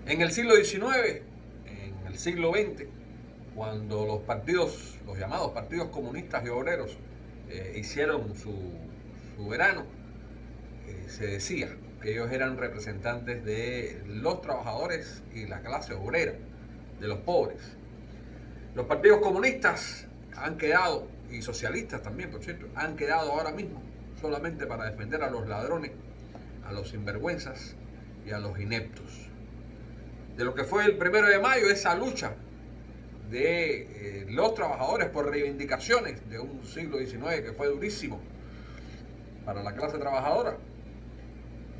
En el siglo XIX, en el siglo XX, cuando los partidos, los llamados partidos comunistas y obreros, hicieron su verano, se decía que ellos eran representantes de los trabajadores y la clase obrera, de los pobres. Los partidos comunistas han quedado, y socialistas también, por cierto, han quedado ahora mismo solamente para defender a los ladrones, a los sinvergüenzas y a los ineptos. De lo que fue el 1 de mayo, esa lucha de los trabajadores por reivindicaciones de un siglo XIX que fue durísimo para la clase trabajadora,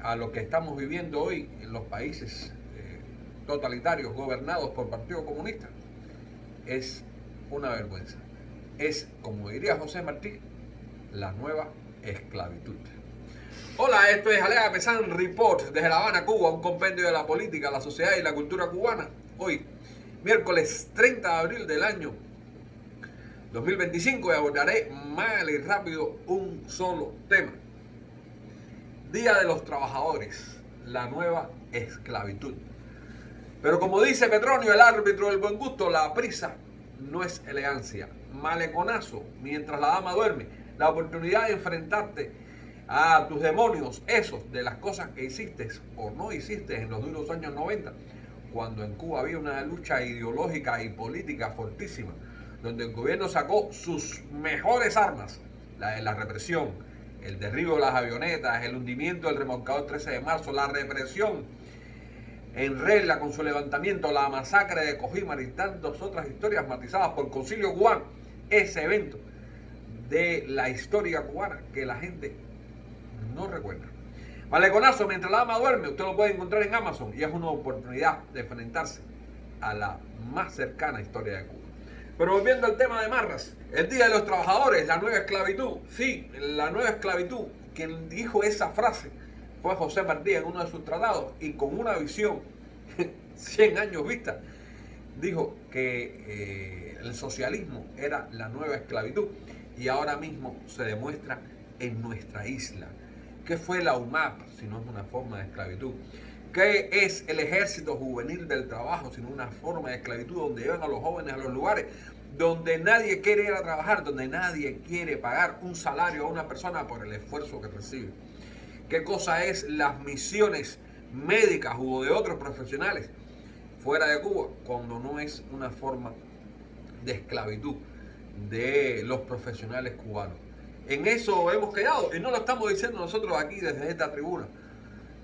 a lo que estamos viviendo hoy en los países totalitarios gobernados por Partido Comunista, es una vergüenza. Es, como diría José Martí, la nueva esclavitud. Hola, esto es Alea Pesán Report desde La Habana, Cuba, un compendio de la política, la sociedad y la cultura cubana. Hoy, miércoles 30 de abril del año 2025, y abordaré mal y rápido un solo tema. Día de los Trabajadores, la nueva esclavitud. Pero como dice Petronio, el árbitro del buen gusto, la prisa no es elegancia. Maleconazo mientras la dama duerme. La oportunidad de enfrentarte a tus demonios, esos de las cosas que hiciste o no hiciste en los duros años 90, cuando en Cuba había una lucha ideológica y política fortísima, donde el gobierno sacó sus mejores armas, la de la represión, el derribo de las avionetas, el hundimiento del remolcador 13 de marzo, la represión en regla con su levantamiento, la masacre de Cojímar y tantas otras historias matizadas por Concilio Cubano. Ese evento de la historia cubana que la gente no recuerda. Maleconazo mientras la dama duerme, usted lo puede encontrar en Amazon y es una oportunidad de enfrentarse a la más cercana historia de Cuba. Pero volviendo al tema de Marras, el Día de los Trabajadores, la nueva esclavitud. Sí, la nueva esclavitud. Quien dijo esa frase fue José Martí en uno de sus tratados, y con una visión 100 años vista, dijo que el socialismo era la nueva esclavitud, y ahora mismo se demuestra en nuestra isla. ¿Qué fue la UMAP si no es una forma de esclavitud? ¿Qué es el Ejército Juvenil del Trabajo sino una forma de esclavitud, donde llevan a los jóvenes a los lugares donde nadie quiere ir a trabajar, donde nadie quiere pagar un salario a una persona por el esfuerzo que recibe? ¿Qué cosa es las misiones médicas o de otros profesionales fuera de Cuba, cuando no es una forma de esclavitud de los profesionales cubanos? En eso hemos quedado, y no lo estamos diciendo nosotros aquí desde esta tribuna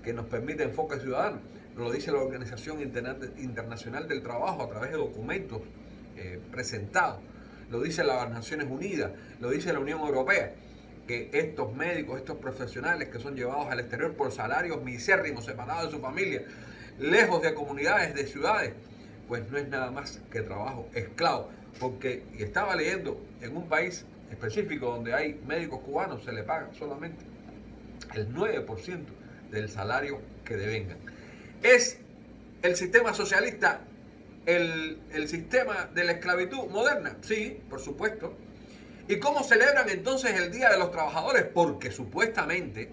que nos permite Enfoque Ciudadano. Lo dice la Organización Internacional del Trabajo a través de documentos presentados. Lo dice las Naciones Unidas, lo dice la Unión Europea, que estos médicos, estos profesionales que son llevados al exterior por salarios misérrimos, separados de su familia, lejos de comunidades, de ciudades, pues no es nada más que trabajo esclavo. Porque, y estaba leyendo, en un país específico donde hay médicos cubanos, se le paga solamente el 9% del salario que devengan. ¿Es el sistema socialista el sistema de la esclavitud moderna? Sí, por supuesto. ¿Y cómo celebran entonces el Día de los Trabajadores? Porque supuestamente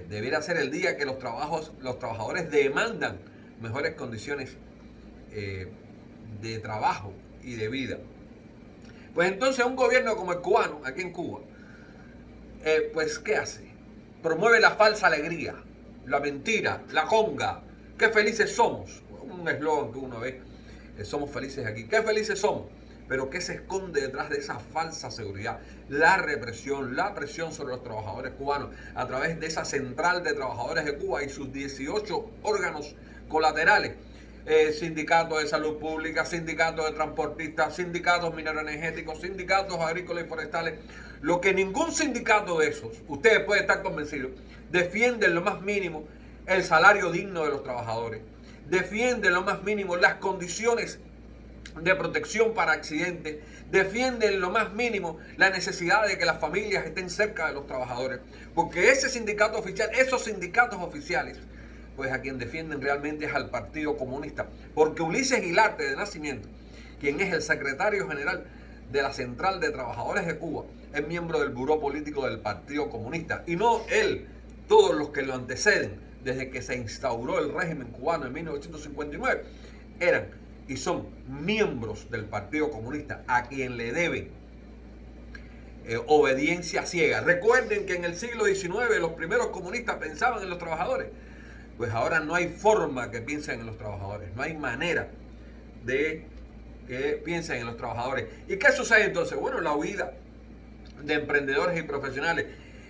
debiera ser el día que los trabajadores demandan mejores condiciones de trabajo y de vida. Pues entonces un gobierno como el cubano, aquí en Cuba, pues ¿qué hace? Promueve la falsa alegría, la mentira, la conga. ¡Qué felices somos! Un eslogan que uno ve, somos felices aquí. ¡Qué felices somos! Pero ¿qué se esconde detrás de esa falsa seguridad? La represión, la presión sobre los trabajadores cubanos a través de esa central de trabajadores de Cuba y sus 18 órganos colaterales. Sindicatos de salud pública, sindicatos de transportistas, sindicatos mineroenergéticos, sindicatos agrícolas y forestales. Lo que ningún sindicato de esos, ustedes pueden estar convencidos, defiende en lo más mínimo el salario digno de los trabajadores, defiende en lo más mínimo las condiciones de protección para accidentes, defiende en lo más mínimo la necesidad de que las familias estén cerca de los trabajadores, porque ese sindicato oficial, esos sindicatos oficiales, pues a quien defienden realmente es al Partido Comunista, porque Ulises Guilarte de nacimiento, quien es el secretario general de la Central de Trabajadores de Cuba, es miembro del Buró Político del Partido Comunista, y no él, todos los que lo anteceden, desde que se instauró el régimen cubano en 1959, eran y son miembros del Partido Comunista, a quien le deben obediencia ciega. Recuerden que en el siglo XIX los primeros comunistas pensaban en los trabajadores. Pues ahora no hay forma que piensen en los trabajadores, no hay manera de que piensen en los trabajadores. ¿Y qué sucede entonces? Bueno, la huida de emprendedores y profesionales.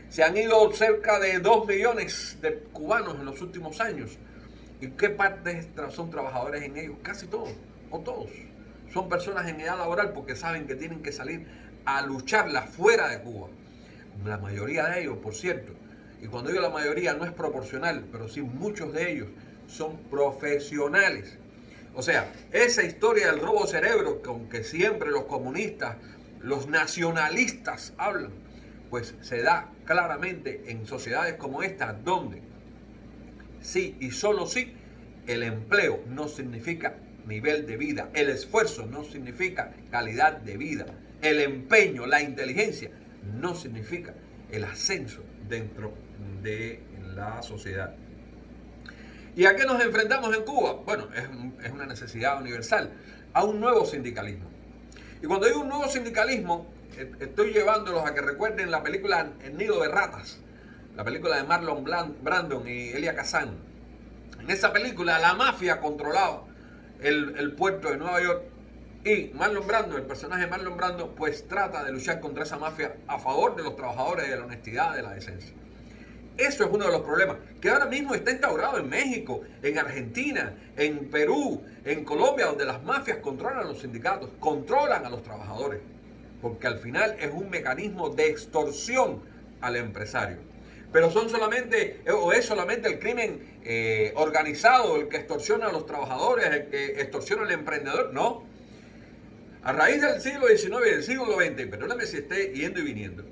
Se han ido cerca de 2 millones de cubanos en los últimos años. ¿Y qué parte son trabajadores en ellos? Casi todos, o todos. Son personas en edad laboral porque saben que tienen que salir a lucharla fuera de Cuba. La mayoría de ellos, por cierto, y cuando digo la mayoría no es proporcional, pero sí muchos de ellos son profesionales. O sea, esa historia del robo de cerebro, que aunque siempre los comunistas, los nacionalistas hablan, pues se da claramente en sociedades como esta, donde sí y solo sí, el empleo no significa nivel de vida, el esfuerzo no significa calidad de vida, el empeño, la inteligencia no significa el ascenso dentro de la sociedad. ¿Y a qué nos enfrentamos en Cuba? Bueno, es una necesidad universal, a un nuevo sindicalismo. Y cuando digo un nuevo sindicalismo, estoy llevándolos a que recuerden la película El Nido de Ratas, la película de Marlon Brando y Elia Kazan. En esa película la mafia controlaba el puerto de Nueva York y Marlon Brando, el personaje de Marlon Brando, pues trata de luchar contra esa mafia a favor de los trabajadores, de la honestidad, de la decencia. Eso es uno de los problemas que ahora mismo está instaurado en México, en Argentina, en Perú, en Colombia, donde las mafias controlan los sindicatos, controlan a los trabajadores, porque al final es un mecanismo de extorsión al empresario. Pero son solamente, o es solamente el crimen organizado el que extorsiona a los trabajadores, el que extorsiona al emprendedor. No. A raíz del siglo XIX y del siglo XX, perdóname si esté yendo y viniendo,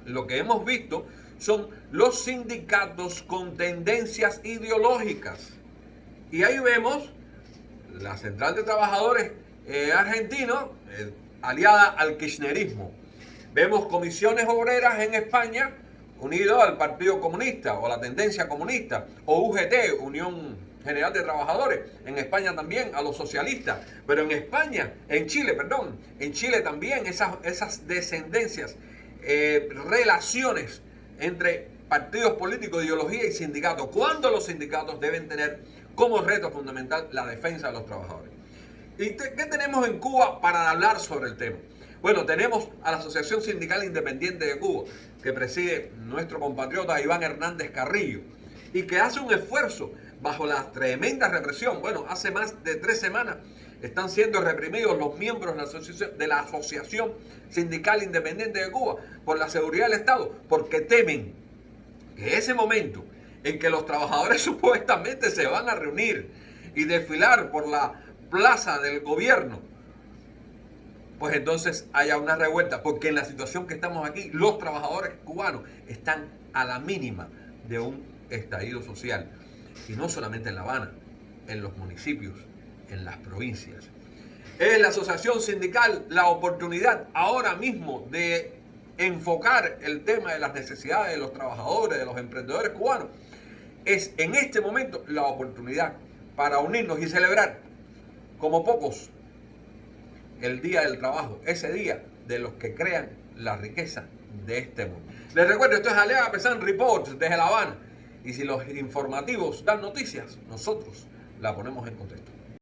lo que hemos visto son los sindicatos con tendencias ideológicas. Y ahí vemos la Central de Trabajadores argentino aliada al kirchnerismo. Vemos comisiones obreras en España unido al Partido Comunista o a la tendencia comunista, o UGT, Unión General de Trabajadores, en España también a los socialistas, pero en España, en Chile también esas descendencias, relaciones entre partidos políticos, ideología y sindicatos, cuando los sindicatos deben tener como reto fundamental la defensa de los trabajadores. ¿Y qué tenemos en Cuba para hablar sobre el tema? Bueno, tenemos a la Asociación Sindical Independiente de Cuba, que preside nuestro compatriota Iván Hernández Carrillo, y que hace un esfuerzo bajo la tremenda represión. Bueno, hace más de 3 semanas están siendo reprimidos los miembros de la Asociación Sindical Independiente de Cuba por la seguridad del Estado, porque temen que ese momento en que los trabajadores supuestamente se van a reunir y desfilar por la plaza del gobierno, pues entonces haya una revuelta, porque en la situación que estamos aquí, los trabajadores cubanos están a la mínima de un estallido social. Y no solamente en La Habana, en los municipios, en las provincias. Es la asociación sindical la oportunidad ahora mismo de enfocar el tema de las necesidades de los trabajadores, de los emprendedores cubanos. Es en este momento la oportunidad para unirnos y celebrar como pocos el Día del Trabajo, ese día de los que crean la riqueza de este mundo. Les recuerdo, esto es Alea Pesan Reports desde La Habana. Y si los informativos dan noticias, nosotros la ponemos en contexto.